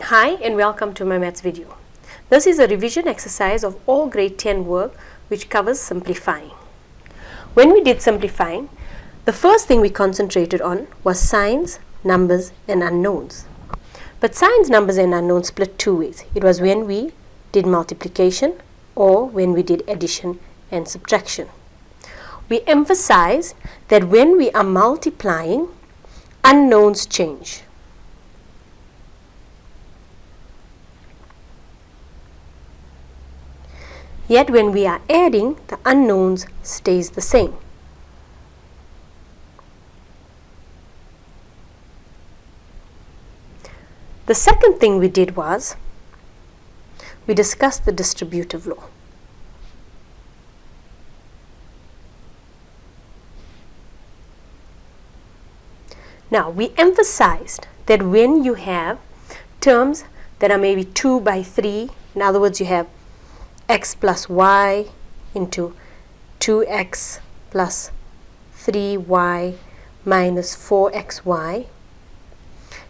Hi and welcome to my maths video. This is a revision exercise of all grade 10 work which covers simplifying. When we did simplifying, the first thing we concentrated on was signs, numbers and unknowns. But signs, numbers and unknowns split two ways. It was when we did multiplication or when we did addition and subtraction. We emphasized that when we are multiplying, unknowns change. Yet when we are adding, the unknowns stays the same. The second thing we did was, we discussed the distributive law. Now, we emphasized that when you have terms that are maybe 2 by 3, in other words, you have x plus y into 2x plus 3y minus 4xy,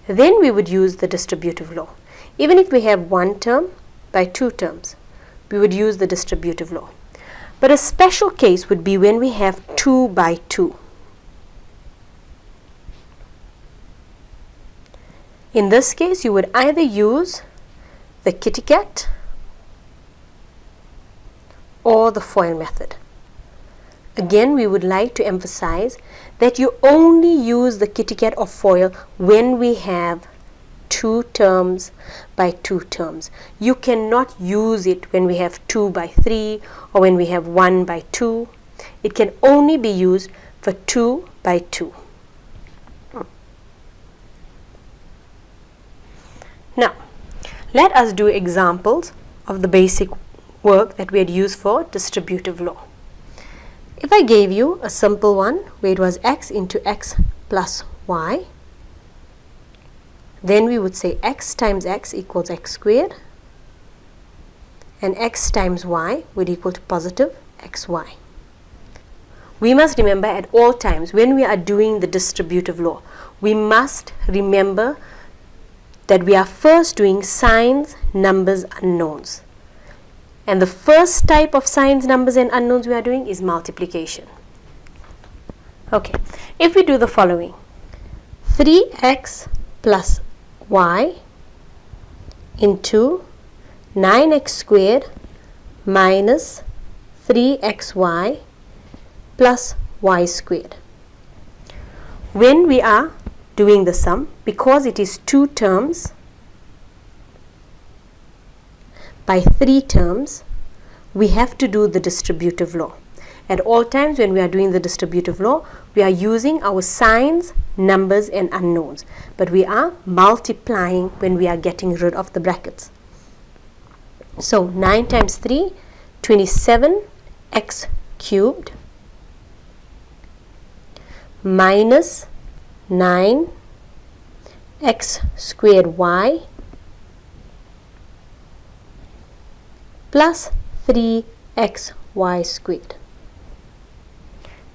then we would use the distributive law. Even if we have one term by two terms, we would use the distributive law. But a special case would be when we have 2 by 2. In this case, you would either use the kitty cat or the FOIL method. Again, we would like to emphasize that you only use the kitty cat or FOIL when we have 2 terms by 2 terms. You cannot use it when we have 2 by 3 or when we have 1 by 2. It can only be used for 2 by 2. Now, let us do examples of the basic work that we had used for distributive law. If I gave you a simple one where it was x into x plus y, then we would say x times x equals x squared and x times y would equal to positive xy. We must remember at all times when we are doing the distributive law, we must remember that we are first doing signs, numbers, unknowns. And the first type of signs, numbers and unknowns we are doing is multiplication. Okay, if we do the following, 3x plus y into 9x squared minus 3xy plus y squared. When we are doing the sum, because it is 2 terms by 3 terms, we have to do the distributive law. At all times when we are doing the distributive law, we are using our signs, numbers and unknowns, but we are multiplying when we are getting rid of the brackets. So 9 times 3, 27x cubed minus 9x squared y plus 3xy squared.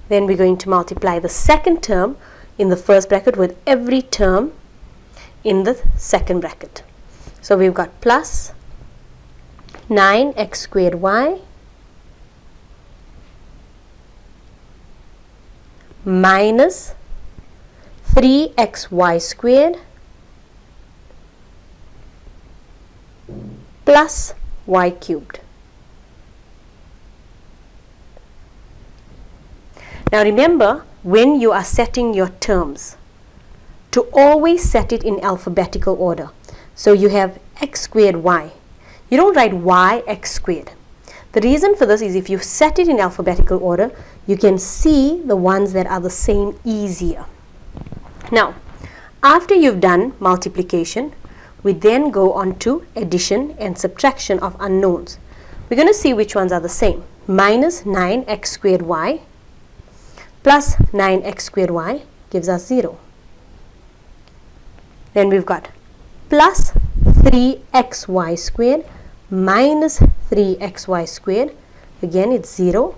Then we're going to multiply the second term in the first bracket with every term in the second bracket. So we've got plus 9x squared y minus 3xy squared plus y cubed. Now remember, when you are setting your terms, to always set it in alphabetical order. So you have x squared y. You don't write y x squared. The reason for this is if you set it in alphabetical order, you can see the ones that are the same easier. Now, after you've done multiplication, we then go on to addition and subtraction of unknowns. We're going to see which ones are the same. Minus 9x squared y plus 9x squared y gives us 0. Then we've got plus 3xy squared minus 3xy squared. Again, it's 0.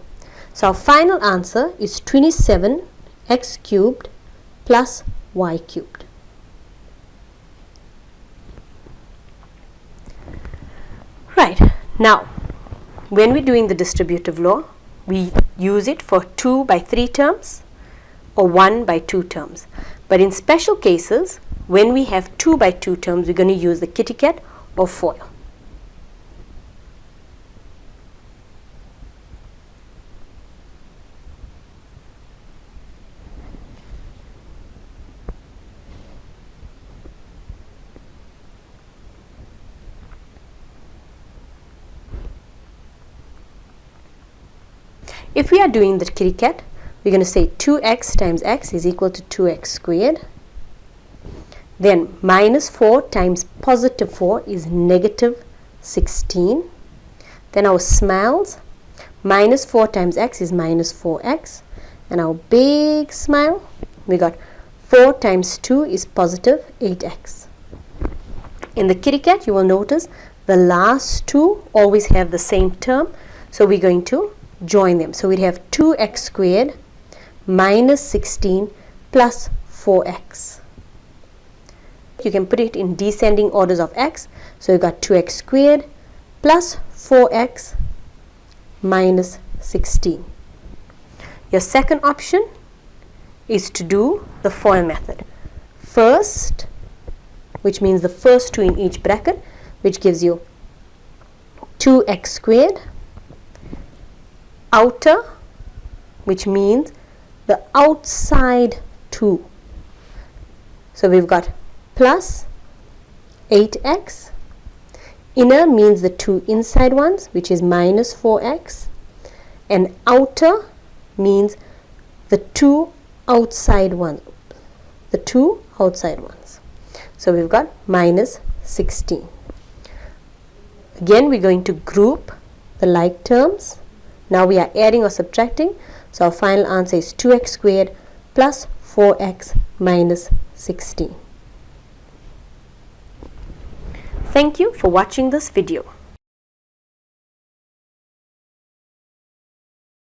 So our final answer is 27x cubed plus y cubed. Now, when we're doing the distributive law, we use it for 2 by 3 terms or 1 by 2 terms. But in special cases, when we have 2 by 2 terms, we're going to use the kitty cat or FOIL. If we are doing the kitty cat, we're going to say 2x times x is equal to 2x squared. Then minus 4 times positive 4 is negative 16. Then our smiles, minus 4 times x is minus 4x. And our big smile, we got 4 times 2 is positive 8x. In the kitty cat, you will notice the last two always have the same term. So we're going to join them. So we'd have 2x squared minus 16 plus 4x. You can put it in descending orders of x. So you got 2x squared plus 4x minus 16. Your second option is to do the FOIL method. First, which means the first two in each bracket, which gives you 2x squared, outer, which means the outside 2. So we've got plus 8x. Inner means the two inside ones, which is minus 4x. And outer means the two outside ones. The two outside ones. So we've got minus 16. Again, we're going to group the like terms. Now we are adding or subtracting. So our final answer is 2x squared plus 4x minus 16. Thank you for watching this video.